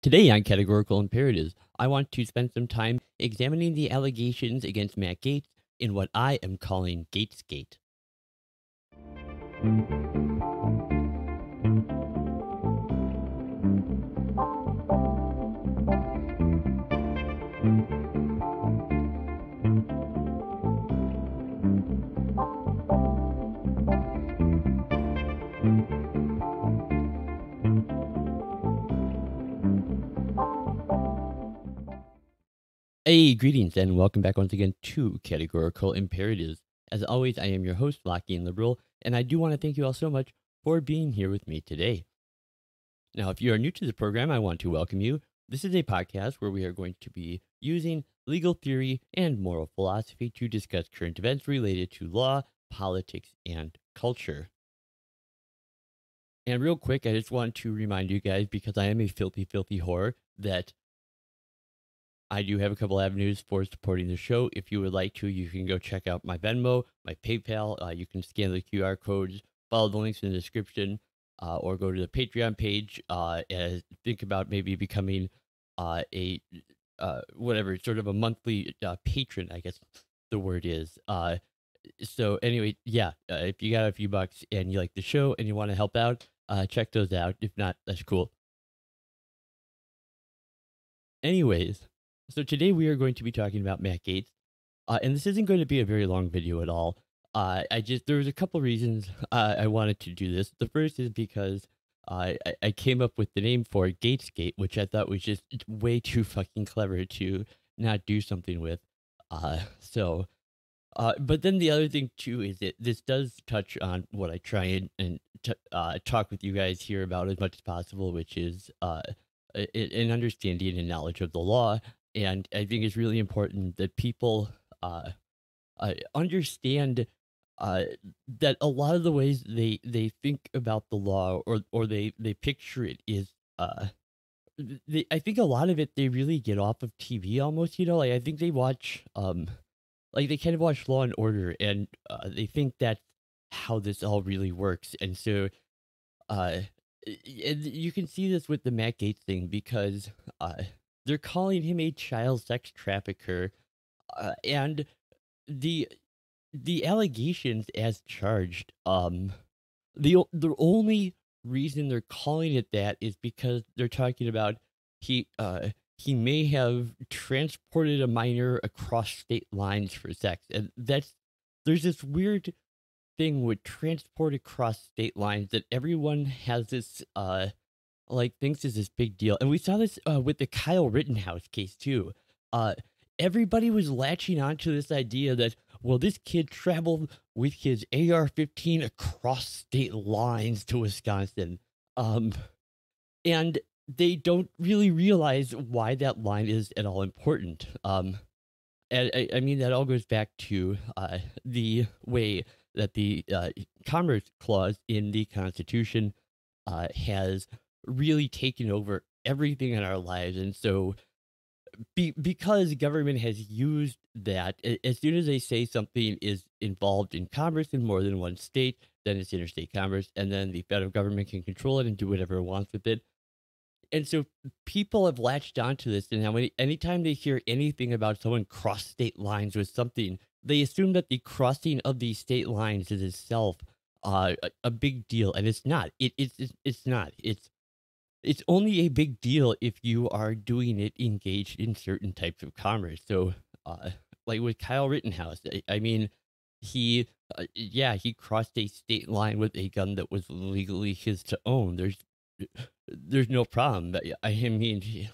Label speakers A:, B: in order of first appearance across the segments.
A: Today on Categorical Imperatives, I want to spend some time examining the allegations against Matt Gaetz in what I am calling Gaetzgate. Hey, greetings and welcome back once again to Categorical Imperatives. As always, I am your host, Locky and Liberal, and I do want to thank you all so much for being here with me today. Now, if you are new to the program, I want to welcome you. This is a podcast where we are going to be using legal theory and moral philosophy to discuss current events related to law, politics, and culture. And real quick, I just want to remind you guys, because I am a filthy, filthy whore, that I do have a couple avenues for supporting the show. If you would like to, you can go check out my Venmo, my PayPal. You can scan the QR codes, follow the links in the description, or go to the Patreon page and think about maybe becoming whatever, sort of a monthly patron, I guess the word is. So anyway, yeah, if you got a few bucks and you like the show and you want to help out, check those out. If not, that's cool. Anyways, so today we are going to be talking about Matt Gaetz, and this isn't going to be a very long video at all. There's a couple reasons I wanted to do this. The first is because I came up with the name for Gaetzgate, which I thought was just way too fucking clever to not do something with. But then the other thing too is that this does touch on what I try and talk with you guys here about as much as possible, which is an understanding and knowledge of the law. And I think it's really important that people understand that a lot of the ways they think about the law or they picture it is I think a lot of it they really get off of TV almost, like I think they watch like they kind of watch Law and Order and they think that's how this all really works. And so and you can see this with the Matt Gaetz thing because they're calling him a child sex trafficker, and the allegations as charged. The only reason they're calling it that is because they're talking about he may have transported a minor across state lines for sex, and there's this weird thing with transport across state lines that everyone has this thinks is this big deal. And we saw this with the Kyle Rittenhouse case too. Everybody was latching onto this idea that, well, this kid traveled with his AR-15 across state lines to Wisconsin. And they don't really realize why that line is at all important. And I mean, that all goes back to the way that the Commerce Clause in the Constitution has really taken over everything in our lives. And so because government has used that, as soon as they say something is involved in commerce in more than one state, then it's interstate commerce, and then the federal government can control it and do whatever it wants with it. And so people have latched onto this, and now anytime they hear anything about someone cross state lines with something, they assume that the crossing of these state lines is itself a big deal, and it's not. It's not. It's only a big deal if you are doing it engaged in certain types of commerce. So, like with Kyle Rittenhouse, I mean, he crossed a state line with a gun that was legally his to own. There's no problem. I mean,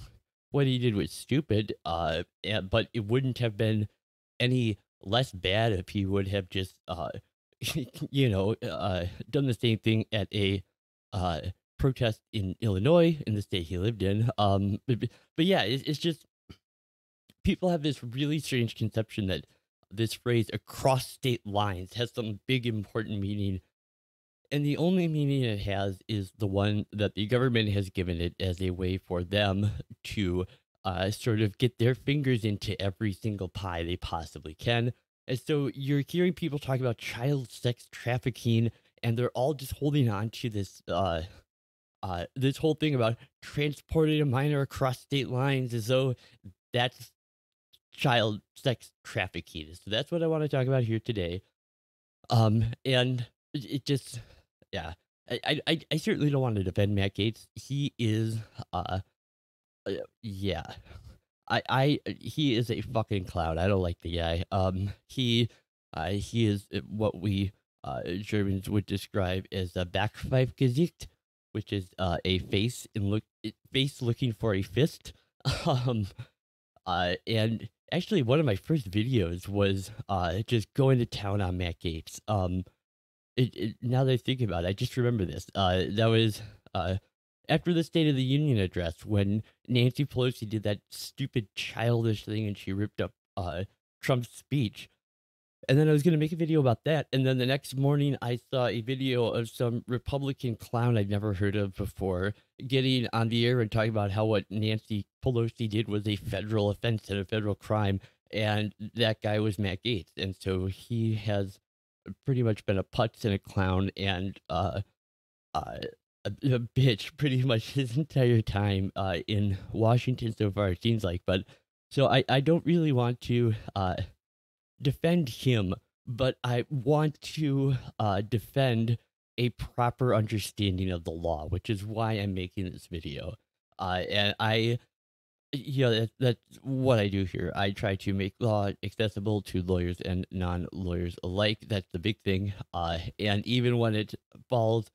A: what he did was stupid. But it wouldn't have been any less bad if he would have just, done the same thing at a protest in Illinois, in the state he lived in. But yeah, it's just people have this really strange conception that this phrase across state lines has some big important meaning. And the only meaning it has is the one that the government has given it as a way for them to sort of get their fingers into every single pie they possibly can. And so you're hearing people talk about child sex trafficking, and they're all just holding on to this this whole thing about transporting a minor across state lines as though that's child sex trafficking. So that's what I want to talk about here today. And it just, yeah, I certainly don't want to defend Matt Gaetz. He is, uh, yeah, he is a fucking clown. I don't like the guy. He is what we Germans would describe as a Backpfeifengesicht, which is a face looking for a fist. Um, and actually, one of my first videos was just going to town on Matt Gaetz. Now that I think about it, I just remember this. That was after the State of the Union address when Nancy Pelosi did that stupid childish thing and she ripped up Trump's speech. And then I was going to make a video about that. And then the next morning, I saw a video of some Republican clown I'd never heard of before getting on the air and talking about how what Nancy Pelosi did was a federal offense and a federal crime. And that guy was Matt Gaetz. And so he has pretty much been a putz and a clown and a bitch pretty much his entire time in Washington so far, it seems like. But so I don't really want to defend him, but I want to defend a proper understanding of the law, which is why I'm making this video. And that's what I do here. I try to make law accessible to lawyers and non-lawyers alike. That's the big thing. And even when it falls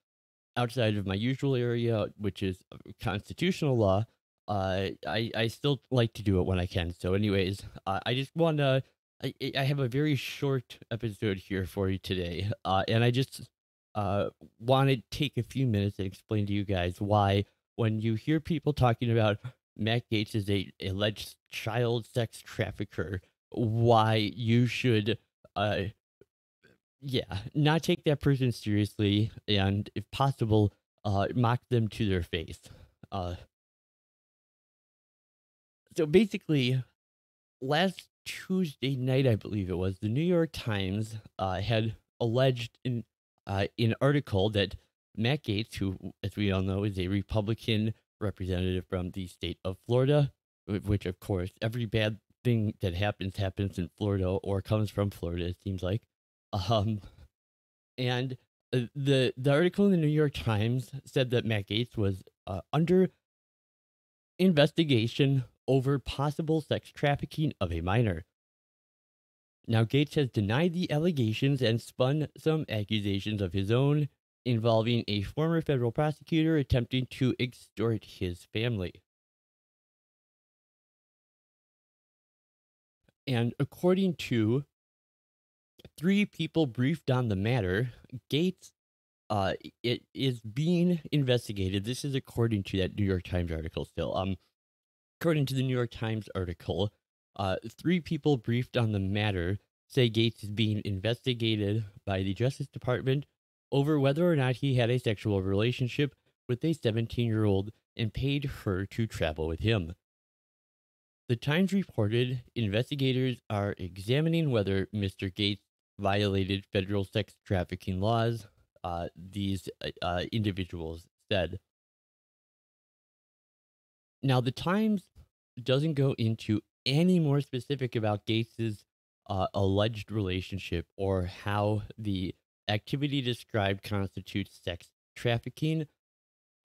A: outside of my usual area, which is constitutional law, I still like to do it when I can. So anyways, I just want to, I have a very short episode here for you today. And I just want to take a few minutes and explain to you guys why when you hear people talking about Matt Gaetz is a alleged child sex trafficker, why you should not take that person seriously and, if possible, mock them to their face. So basically, last Tuesday night, I believe it was, the New York Times had alleged in an article that Matt Gaetz, who, as we all know, is a Republican representative from the state of Florida, which, of course, every bad thing that happens in Florida or comes from Florida, it seems like. And the article in the New York Times said that Matt Gaetz was under investigation over possible sex trafficking of a minor. Now, Gaetz has denied the allegations and spun some accusations of his own involving a former federal prosecutor attempting to extort his family. And according to 3 people briefed on the matter, Gaetz it is being investigated. This is according to that New York Times article still. According to the New York Times article, 3 people briefed on the matter say Gaetz is being investigated by the Justice Department over whether or not he had a sexual relationship with a 17-year-old and paid her to travel with him. The Times reported investigators are examining whether Mr. Gaetz violated federal sex trafficking laws, these individuals said. Now, the Times doesn't go into any more specific about Gaetz's alleged relationship or how the activity described constitutes sex trafficking.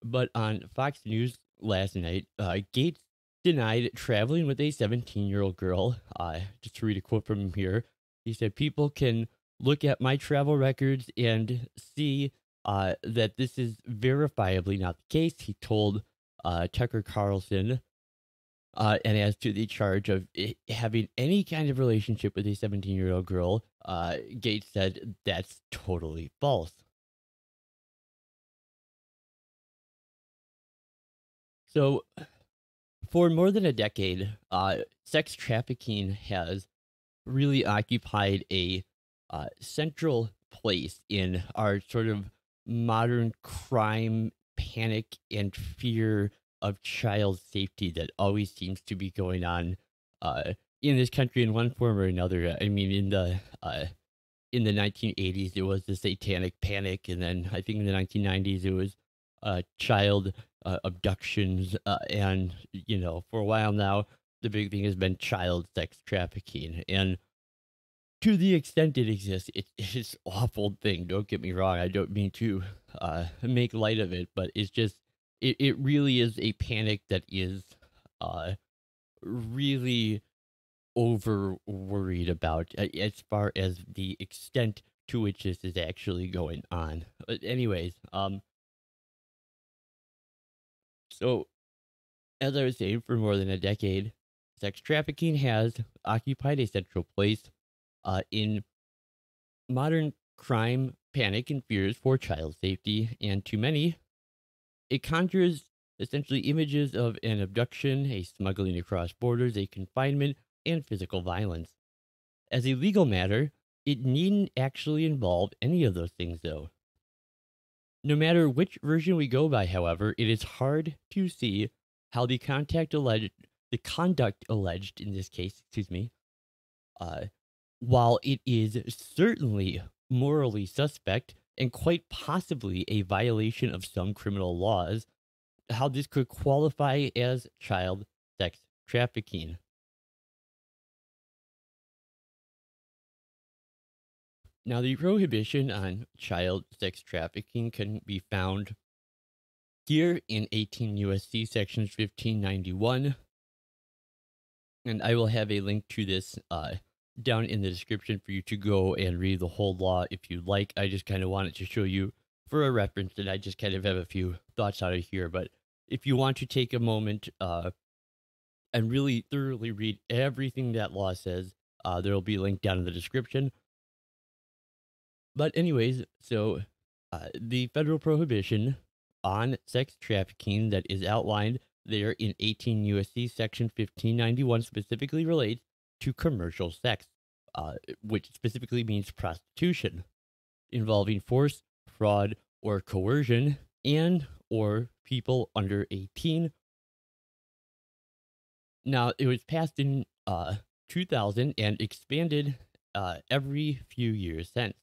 A: But on Fox News last night, Gaetz denied traveling with a 17-year-old girl. Just to read a quote from him here, he said, "People can look at my travel records and see that this is verifiably not the case," he told Tucker Carlson. And as to the charge of having any kind of relationship with a 17-year-old girl, Gaetz said that's totally false. So, for more than a decade, sex trafficking has really occupied a central place in our sort of modern crime, panic, and fear of child safety that always seems to be going on in this country in one form or another. I mean, in the 1980s, it was the Satanic Panic, and then I think in the 1990s it was child abductions, and for a while now, the big thing has been child sex trafficking, and to the extent it exists, it's an awful thing. Don't get me wrong. I don't mean to make light of it, but it's just it really is a panic that is uh, really over worried about as far as the extent to which this is actually going on. But anyways, so as I was saying, for more than a decade, sex trafficking has occupied a central place in modern crime, panic, and fears for child safety, and to many, it conjures essentially images of an abduction, a smuggling across borders, a confinement, and physical violence. As a legal matter, it needn't actually involve any of those things, though. No matter which version we go by, however, it is hard to see how the conduct alleged in this case, excuse me, uh, while it is certainly morally suspect and quite possibly a violation of some criminal laws, how this could qualify as child sex trafficking. Now, the prohibition on child sex trafficking can be found here in 18 USC sections 1591, and I will have a link to this down in the description for you to go and read the whole law if you'd like. I just kind of wanted to show you for a reference, and I just kind of have a few thoughts out of here. But if you want to take a moment and really thoroughly read everything that law says, there will be a link down in the description. But anyways, so the federal prohibition on sex trafficking that is outlined there in 18 USC section 1591 specifically relates to commercial sex, which specifically means prostitution, involving force, fraud, or coercion, and or people under 18. Now, it was passed in 2000 and expanded every few years since.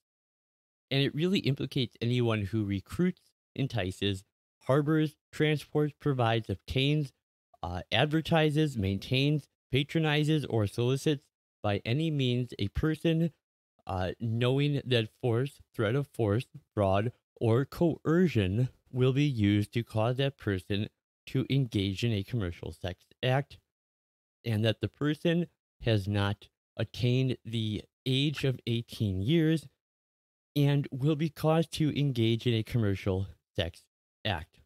A: And it really implicates anyone who recruits, entices, harbors, transports, provides, obtains, advertises, maintains, patronizes, or solicits by any means a person knowing that force, threat of force, fraud, or coercion will be used to cause that person to engage in a commercial sex act, and that the person has not attained the age of 18 years and will be caused to engage in a commercial sex act.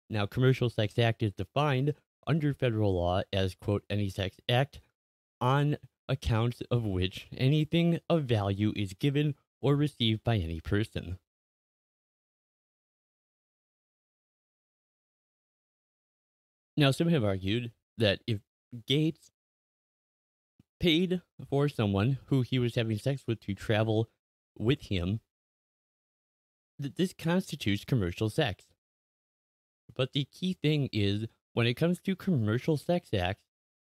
A: Now, commercial sex act is defined under federal law as, quote, any sex act on accounts of which anything of value is given or received by any person. Now, some have argued that if Gates paid for someone who he was having sex with to travel with him, that this constitutes commercial sex. But the key thing is, when it comes to commercial sex acts,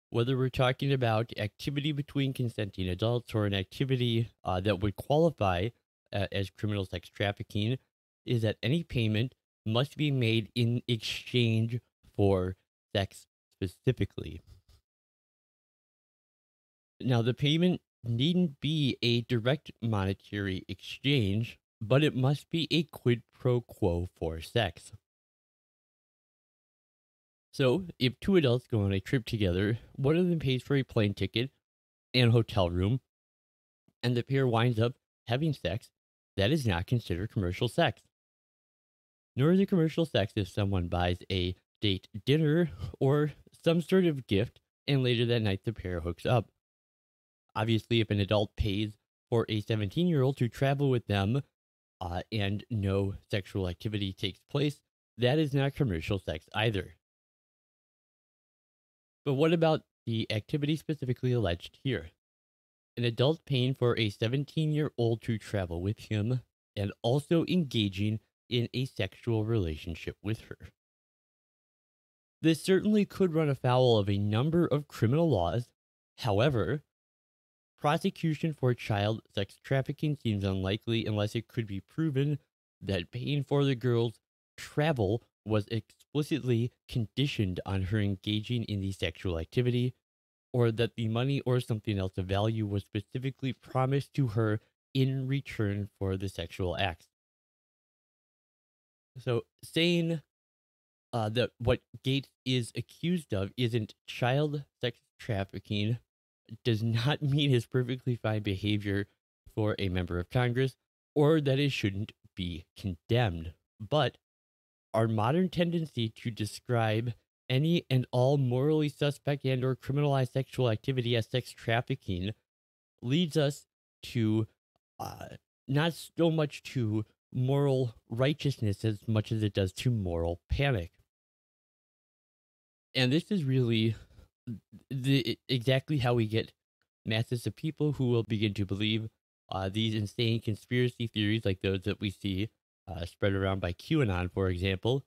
A: whether we're talking about activity between consenting adults or an activity that would qualify as criminal sex trafficking, is that any payment must be made in exchange for sex specifically. Now, the payment needn't be a direct monetary exchange, but it must be a quid pro quo for sex. So, if two adults go on a trip together, one of them pays for a plane ticket and hotel room, and the pair winds up having sex, that is not considered commercial sex. Nor is it commercial sex if someone buys a date dinner or some sort of gift, and later that night the pair hooks up. Obviously, if an adult pays for a 17-year-old to travel with them and no sexual activity takes place, that is not commercial sex either. But what about the activity specifically alleged here? An adult paying for a 17-year-old to travel with him and also engaging in a sexual relationship with her. This certainly could run afoul of a number of criminal laws. However, prosecution for child sex trafficking seems unlikely unless it could be proven that paying for the girl's travel was explicitly conditioned on her engaging in the sexual activity, or that the money or something else of value was specifically promised to her in return for the sexual acts. So saying that what Gates is accused of isn't child sex trafficking does not mean his perfectly fine behavior for a member of Congress or that it shouldn't be condemned. But our modern tendency to describe any and all morally suspect and or criminalized sexual activity as sex trafficking leads us to uh, not so much to moral righteousness as much as it does to moral panic. And this is really exactly how we get masses of people who will begin to believe these insane conspiracy theories like those that we see spread around by QAnon, for example,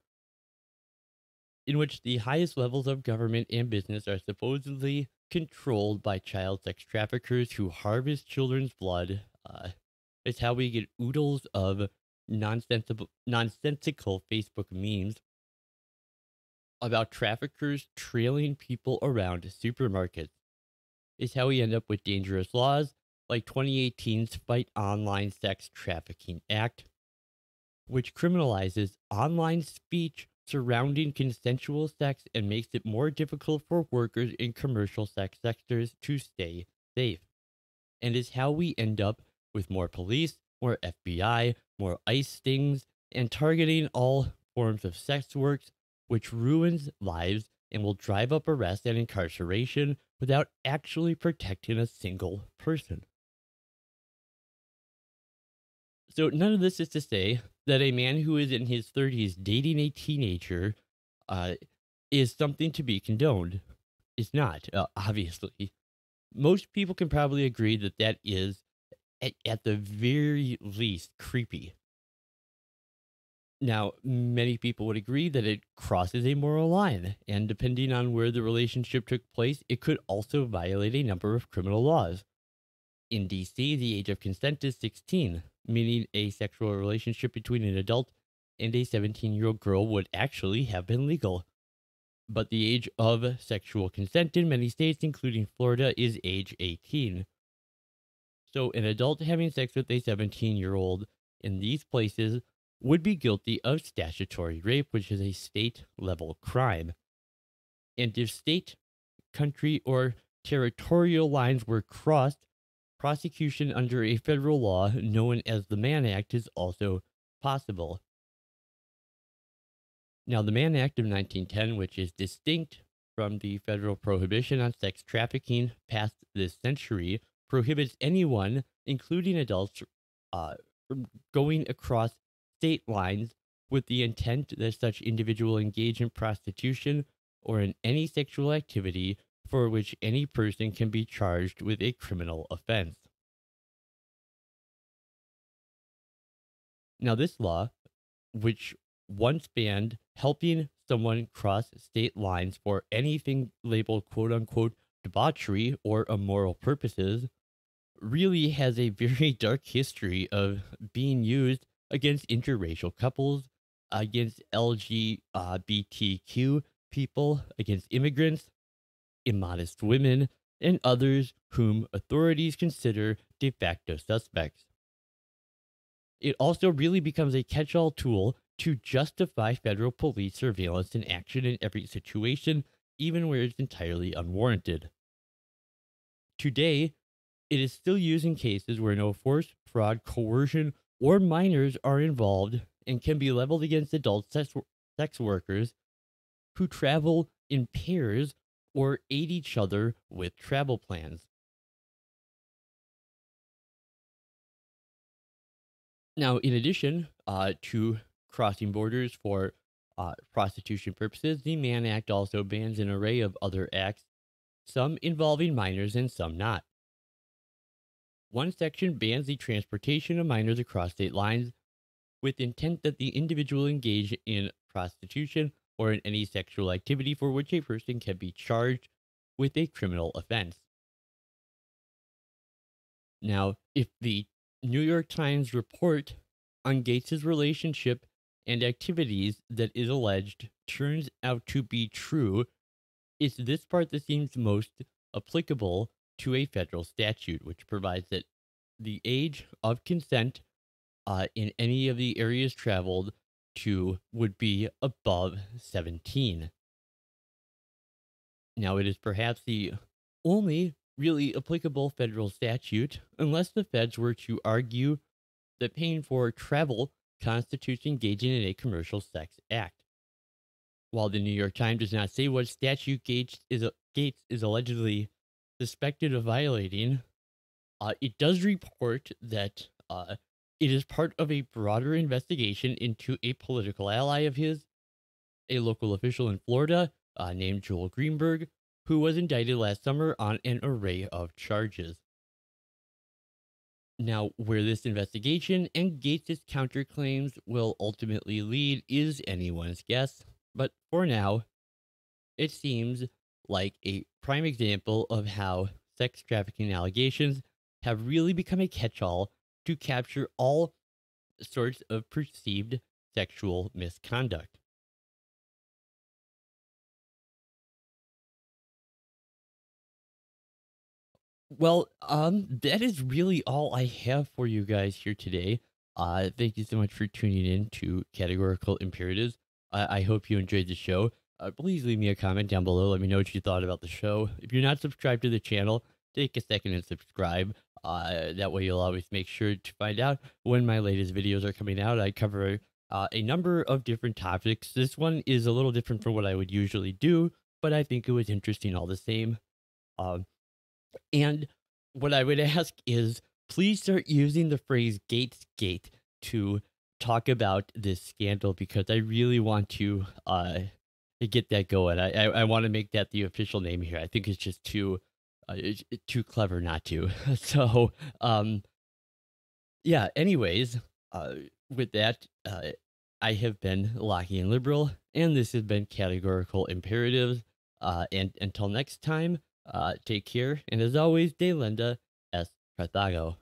A: in which the highest levels of government and business are supposedly controlled by child sex traffickers who harvest children's blood. It's how we get oodles of nonsensical Facebook memes about traffickers trailing people around supermarkets. It's how we end up with dangerous laws like 2018's Fight Online Sex Trafficking Act, which criminalizes online speech surrounding consensual sex and makes it more difficult for workers in commercial sex sectors to stay safe. And is how we end up with more police, more FBI, more ICE stings, and targeting all forms of sex work, which ruins lives and will drive up arrest and incarceration without actually protecting a single person. So none of this is to say that a man who is in his 30s dating a teenager uh, is something to be condoned. It's not, obviously. Most people can probably agree that that is, at the very least, creepy. Now, many people would agree that it crosses a moral line, and depending on where the relationship took place, it could also violate a number of criminal laws. In DC, the age of consent is 16, meaning a sexual relationship between an adult and a 17-year-old girl would actually have been legal. But the age of sexual consent in many states, including Florida, is age 18. So an adult having sex with a 17-year-old in these places would be guilty of statutory rape, which is a state level crime. And if state, country, or territorial lines were crossed, prosecution under a federal law known as the Mann Act is also possible. Now, the Mann Act of 1910, which is distinct from the federal prohibition on sex trafficking passed this century, prohibits anyone, including adults, from going across state lines with the intent that such individual engage in prostitution or in any sexual activity for which any person can be charged with a criminal offense. Now, this law, which once banned helping someone cross state lines for anything labeled quote unquote debauchery or immoral purposes, really has a very dark history of being used against interracial couples, against LGBTQ people, against immigrants, immodest women, and others whom authorities consider de facto suspects. It also really becomes a catch all tool to justify federal police surveillance and action in every situation, even where it's entirely unwarranted. Today, it is still used in cases where no force, fraud, coercion, or minors are involved and can be leveled against adult sex workers who travel in pairs or aid each other with travel plans. Now, in addition to crossing borders for prostitution purposes, the Mann Act also bans an array of other acts, some involving minors and some not. One section bans the transportation of minors across state lines with intent that the individual engage in prostitution or in any sexual activity for which a person can be charged with a criminal offense. Now, if the New York Times report on Gates' relationship and activities that is alleged turns out to be true, it's this part that seems most applicable to a federal statute, which provides that the age of consent in any of the areas traveled to would be above 17. Now, it is perhaps the only really applicable federal statute, unless the feds were to argue that paying for travel constitutes engaging in a commercial sex act. While the New York Times does not say what statute Gaetz is allegedly suspected of violating, it does report that it is part of a broader investigation into a political ally of his, a local official in Florida named Joel Greenberg, who was indicted last summer on an array of charges. Now, where this investigation and Gates' counterclaims will ultimately lead is anyone's guess, but for now, it seems like a prime example of how sex trafficking allegations have really become a catch all to capture all sorts of perceived sexual misconduct. Well, that is really all I have for you guys here today. Thank you so much for tuning in to Categorical Imperatives. I hope you enjoyed the show. Please leave me a comment down below. Let me know what you thought about the show. If you're not subscribed to the channel, take a second and subscribe. That way you'll always make sure to find out when my latest videos are coming out. I cover a number of different topics. This one is a little different from what I would usually do, but I think it was interesting all the same. Um, and what I would ask is please start using the phrase Gaetzgate to talk about this scandal because I really want to get that going. I want to make that the official name here. I think it's just it's too clever not to. So yeah, anyways, with that, I have been Lockean Liberal, and this has been Categorical Imperatives. And until next time, take care, and as always, De Lenda, S. Carthago.